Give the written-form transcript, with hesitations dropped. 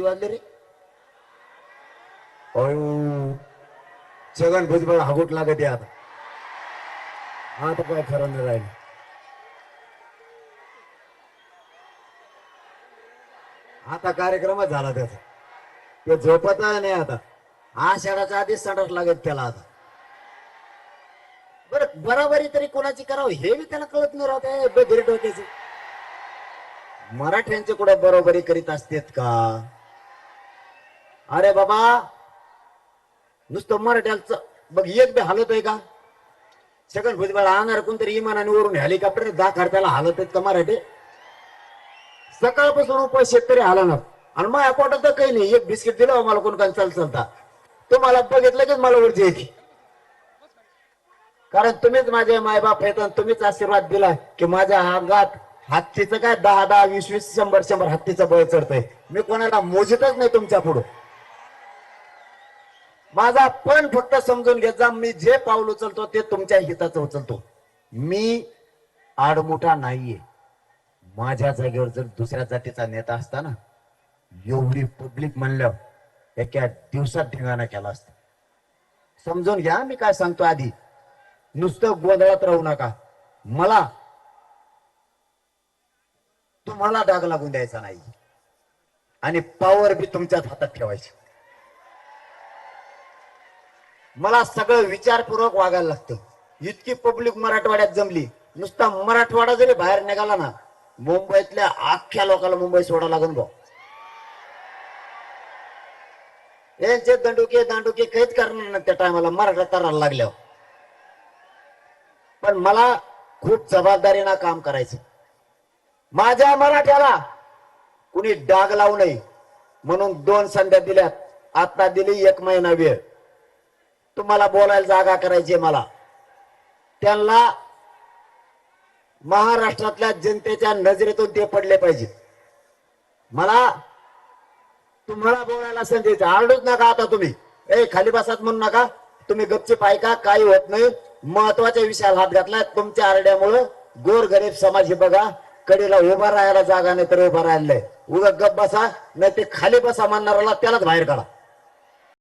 वाजले रे अयो छगन भुजबळ हागुट लागत आता आता काय खरं नाही राहिलं. आता कार्यक्रमच झाला त्याचा ते झोपत नाही आता आषाढाच्या आधीच संडास लागत त्याला आता. बरं बराबरी तरी कोणाची करावं हे बी त्याला कळत नाही राहते बेघरी डोक्याचे. मराठ्यांचे कुठे बरोबरी करीत असतेत का? अरे बाबा नुसतं मराठ्यांचं बघ एक बी हालत आहे का? छगन भुजबळ आणणार कोणतरी इमानाने वरून हेलिकॉप्टर दाखर त्याला हालत आहेत का मराठी? सकाळपासून उपास शेतकरी हालणार आणि माझ्या पोटात तर काही नाही. एक बिस्किट दिलं मला कोण काय चालता तुम्हाला बघितलं की मला ऊर्जा येते. कारण तुम्हीच माझे मायबाप आहेत आणि तुम्हीच आशीर्वाद दिला की माझ्या अंगात हत्तीचं काय 10-10, 20-20, 100-100 हत्तीचं बळ चढतंय. मी कोणाला मोजतच नाही तुमच्या पुढे. माझा पण फक्त समजून घेत जा मी जे पाऊल उचलतो ते तुमच्या हिताचं उचलतो. मी आडमुठा नाहीये. माझ्या जागेवर जर दुसऱ्या जातीचा नेता असता ना एवढी पब्लिक म्हणल्यावर एका दिवसात धिंगाणा केला असता. समजून घ्या मी काय सांगतो. आधी नुसतं गोंधळात राहू नका. मला तुम्हाला डाग लागून द्यायचा नाही आणि पॉवर बी तुमच्याच हातात ठेवायची. मला सगळं विचारपूर्वक वागायला लागतं. इतकी पब्लिक मराठवाड्यात जमली. नुसता मराठवाडा जरी बाहेर निघाला ना मुंबईतल्या अख्ख्या लोकांना मुंबई सोडा लागून भाऊ. यांचे दंडुके दांडुके काहीच करणार नाही त्या टायमाला मराठा तराला लागल्यावर. पण मला खूप जबाबदारीनं काम करायचं. माझ्या मराठ्याला कुणी डाग लावू नये म्हणून 2 संध्या दिल्यात. आता दिली 1 महिना वेळ. तुम्हाला बोलायला जागा करायची मला. त्यांना महाराष्ट्रातल्या जनतेच्या नजरेतून ते पडले पाहिजे. मला तुम्हाला बोलायला संधी आरडूच नका. आता तुम्ही खाली बसात म्हणू नका. तुम्ही गपचूप ऐका. काही होत नाही. महत्वाच्या विषयाला हात घातलाय. तुमच्या आरड्यामुळे गोरगरीब समाज बघा कडेला उभा राहायला जागा नाही तर उभा राहिलाय. उगा गप बसा नाही ते खाली बसा म्हणणाऱ्याला त्यालाच बाहेर काढा.